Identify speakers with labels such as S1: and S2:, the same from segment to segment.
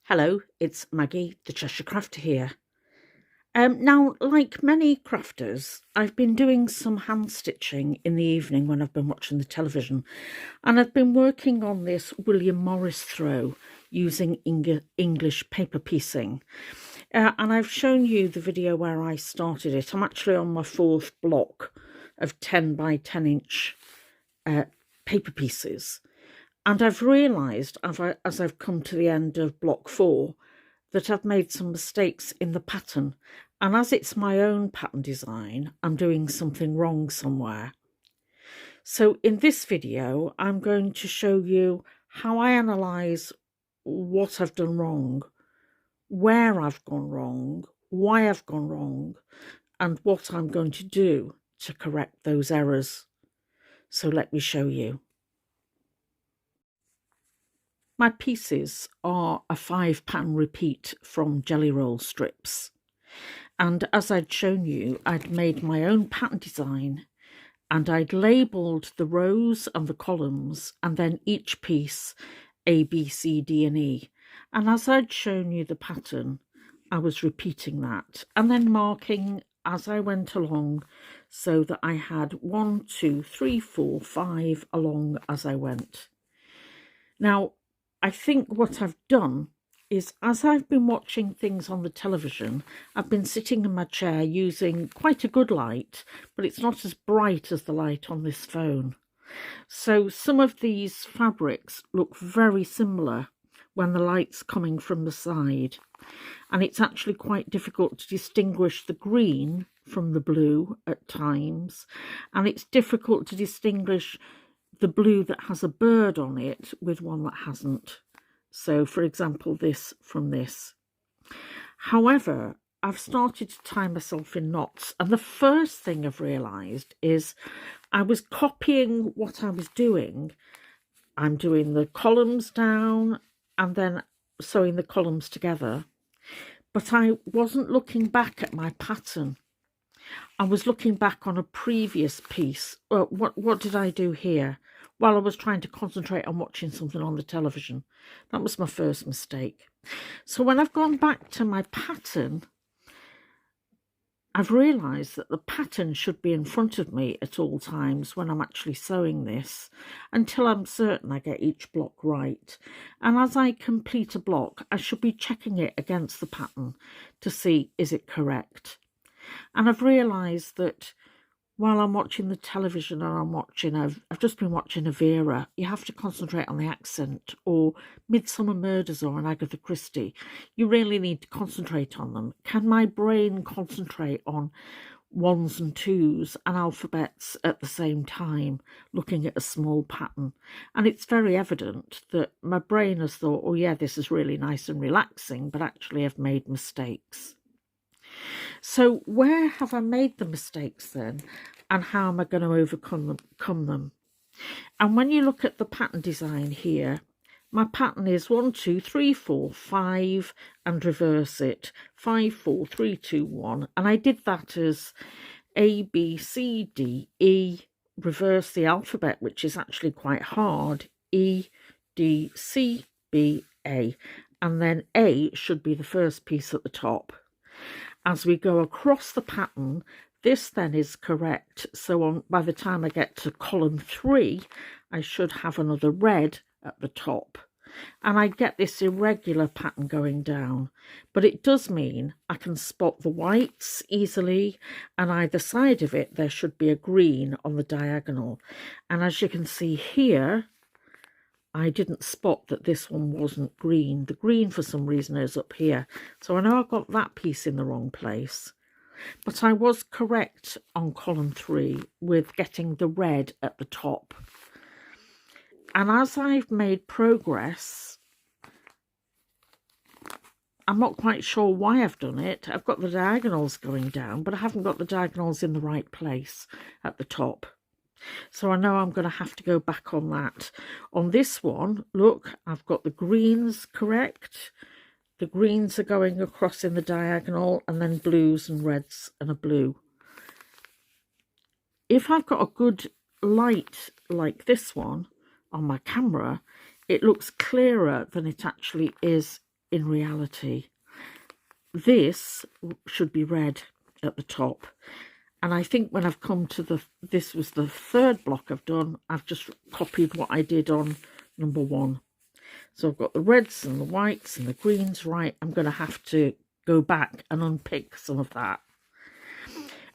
S1: Hello, it's Maggie, the Cheshire Crafter here. Now, like many crafters, I've been doing some hand stitching in the evening when I've been watching the television, and I've been working on this William Morris throw using English paper piecing. And I've shown you the video where I started it. I'm actually on my fourth block of 10 by 10 inch paper pieces. And I've realised, as I've come to the end of block 4, that I've made some mistakes in the pattern. And as it's my own pattern design, I'm doing something wrong somewhere. So in this video, I'm going to show you how I analyse what I've done wrong, where I've gone wrong, why I've gone wrong, and what I'm going to do to correct those errors. So let me show you. My pieces are a 5-pattern repeat from jelly roll strips. And as I'd shown you, I'd made my own pattern design and I'd labelled the rows and the columns and then each piece A, B, C, D and E. And as I'd shown you the pattern, I was repeating that and then marking as I went along so that I had 1, 2, 3, 4, 5 along as I went. Now, I think what I've done is, as I've been watching things on the television, I've been sitting in my chair using quite a good light, but it's not as bright as the light on this phone. So some of these fabrics look very similar when the light's coming from the side. And it's actually quite difficult to distinguish the green from the blue at times. And it's difficult to distinguish the blue that has a bird on it with one that hasn't. So, for example, this from this. However, I've started to tie myself in knots, and the first thing I've realised is I was copying what I was doing. I'm doing the columns down and then sewing the columns together, but I wasn't looking back at my pattern. I was looking back on a previous piece. What did I do here? While I was trying to concentrate on watching something on the television. That was my first mistake. So when I've gone back to my pattern, I've realised that the pattern should be in front of me at all times when I'm actually sewing this, until I'm certain I get each block right. And as I complete a block, I should be checking it against the pattern to see, is it correct? And I've realised that while I'm watching the television and I've just been watching a Vera, you have to concentrate on the accent, or Midsummer Murders or an Agatha Christie. You really need to concentrate on them. Can my brain concentrate on ones and twos and alphabets at the same time, looking at a small pattern? And it's very evident that my brain has thought, oh yeah, this is really nice and relaxing, but actually I've made mistakes. So where have I made the mistakes then, and how am I going to overcome them? And when you look at the pattern design here, my pattern is 1, 2, 3, 4, 5 and reverse it. 5, 4, 3, 2, 1. And I did that as A, B, C, D, E, reverse the alphabet, which is actually quite hard. E, D, C, B, A. And then A should be the first piece at the top. As we go across the pattern, this then is correct. So by the time I get to column 3, I should have another red at the top. And I get this irregular pattern going down. But it does mean I can spot the whites easily, and either side of it there should be a green on the diagonal. And as you can see here, I didn't spot that this one wasn't green. The green for some reason is up here. So I know I got that piece in the wrong place. But I was correct on column 3 with getting the red at the top. And as I've made progress, I'm not quite sure why I've done it. I've got the diagonals going down, but I haven't got the diagonals in the right place at the top. So I know I'm going to have to go back on that. On this one, look, I've got the greens correct. The greens are going across in the diagonal, and then blues and reds and a blue. If I've got a good light like this one on my camera, it looks clearer than it actually is in reality. This should be red at the top. And I think when I've come to this was the third block I've done, I've just copied what I did on number 1. So I've got the reds and the whites and the greens right. I'm going to have to go back and unpick some of that.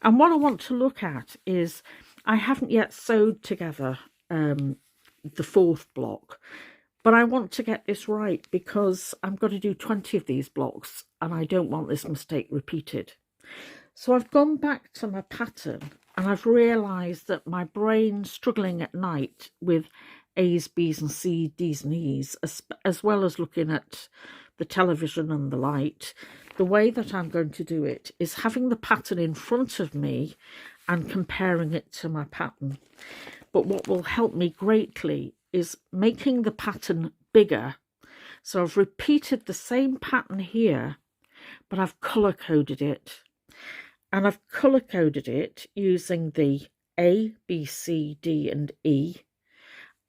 S1: And what I want to look at is I haven't yet sewed together the 4th block, but I want to get this right because I'm going to do 20 of these blocks and I don't want this mistake repeated. So I've gone back to my pattern and I've realised that my brain struggling at night with A's, B's and C's, D's and E's, as well as looking at the television and the light, the way that I'm going to do it is having the pattern in front of me and comparing it to my pattern. But what will help me greatly is making the pattern bigger. So I've repeated the same pattern here, but I've colour coded it. And I've colour coded it using the A, B, C, D and E,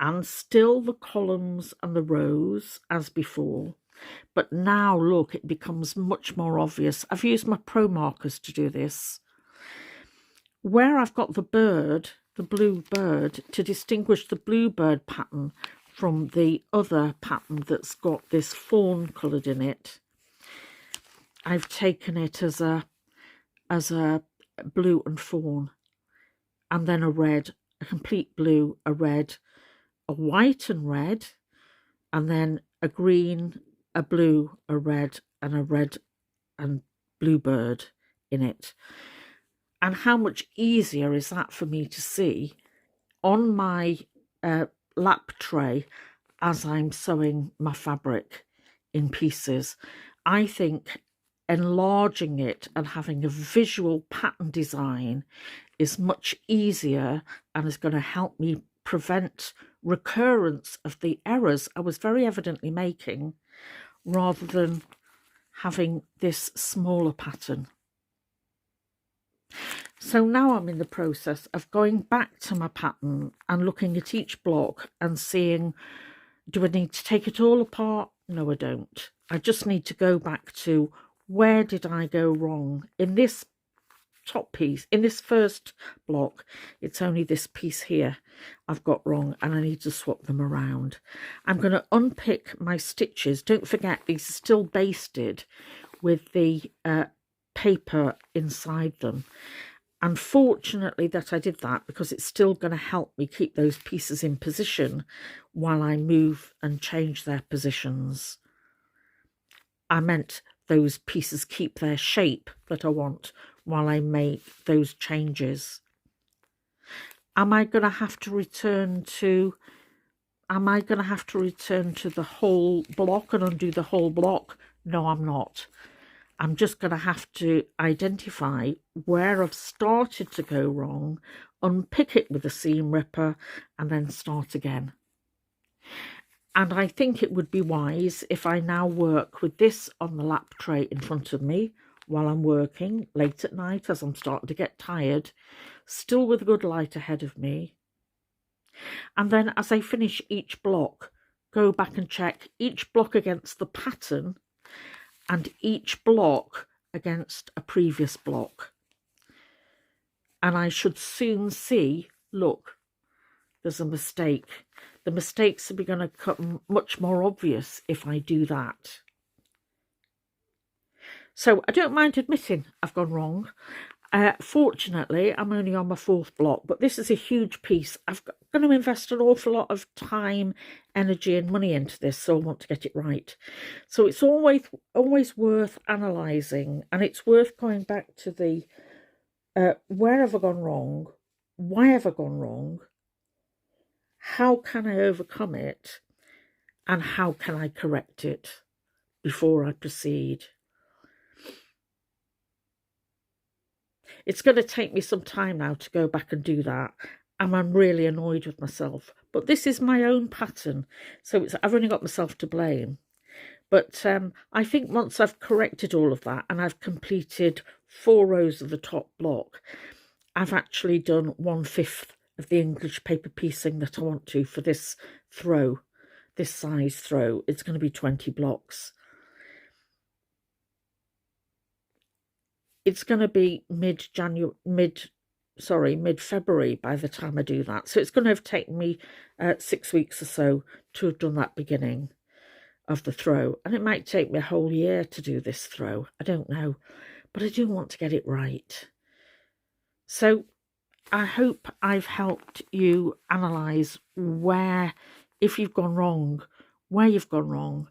S1: and still the columns and the rows as before. But now look, it becomes much more obvious. I've used my Pro markers to do this. Where I've got the bird, the blue bird, to distinguish the blue bird pattern from the other pattern that's got this fawn coloured in it, I've taken it as a blue and fawn, and then a red, a complete blue, a red, a white and red, and then a green, a blue, a red and blue bird in it. And how much easier is that for me to see on my lap tray as I'm sewing my fabric in pieces. I think enlarging it and having a visual pattern design is much easier and is going to help me prevent recurrence of the errors I was very evidently making, rather than having this smaller pattern. So now I'm in the process of going back to my pattern and looking at each block and seeing, do I need to take it all apart? No, I don't. I just need to go back to, where did I go wrong? In this top piece, in this first block, it's only this piece here I've got wrong and I need to swap them around. I'm going to unpick my stitches. Don't forget, these are still basted with the paper inside them. And fortunately that I did that, because it's still going to help me keep those pieces in position while I move and change their positions. I meant those pieces keep their shape that I want while I make those changes. Am I going to have to return to the whole block and undo the whole block? No, I'm not. I'm just going to have to identify where I've started to go wrong, unpick it with a seam ripper, and then start again. And I think it would be wise if I now work with this on the lap tray in front of me while I'm working late at night as I'm starting to get tired, still with a good light ahead of me. And then as I finish each block, go back and check each block against the pattern and each block against a previous block. And I should soon see, look, there's a mistake. The mistakes are going to become much more obvious if I do that. So I don't mind admitting I've gone wrong. Fortunately, I'm only on my 4th block, but this is a huge piece. I'm going to invest an awful lot of time, energy and money into this, so I want to get it right. So it's always worth analysing, and it's worth going back to the where have I gone wrong? Why have I gone wrong? How can I overcome it? And how can I correct it before I proceed? It's going to take me some time now to go back and do that, and I'm really annoyed with myself. But this is my own pattern, so I've only got myself to blame. But I think once I've corrected all of that and I've completed 4 rows of the top block, I've actually done 1/5 of the English paper piecing that I want to for this throw, this size throw. It's going to be 20 blocks. it's going to be mid-February by the time I do that. So it's going to have taken me 6 weeks or so to have done that beginning of the throw. And it might take me a whole year to do this throw. I don't know. But I do want to get it right. So I hope I've helped you analyse where, if you've gone wrong, where you've gone wrong,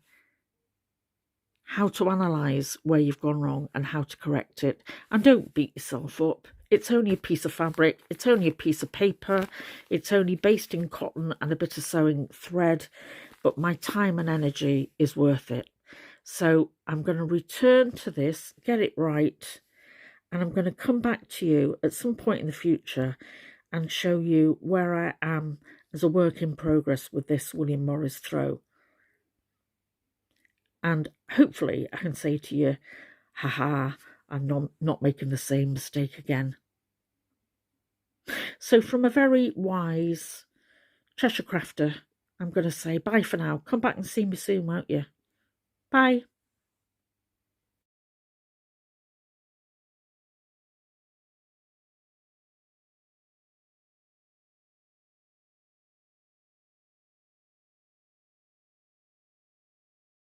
S1: how to analyse where you've gone wrong and how to correct it. And don't beat yourself up. It's only a piece of fabric. It's only a piece of paper. It's only based in cotton and a bit of sewing thread. But my time and energy is worth it. So I'm going to return to this, get it right, and I'm going to come back to you at some point in the future and show you where I am as a work in progress with this William Morris throw. And hopefully I can say to you, haha, I'm not making the same mistake again. So from a very wise Cheshire crafter, I'm going to say bye for now. Come back and see me soon, won't you? Bye.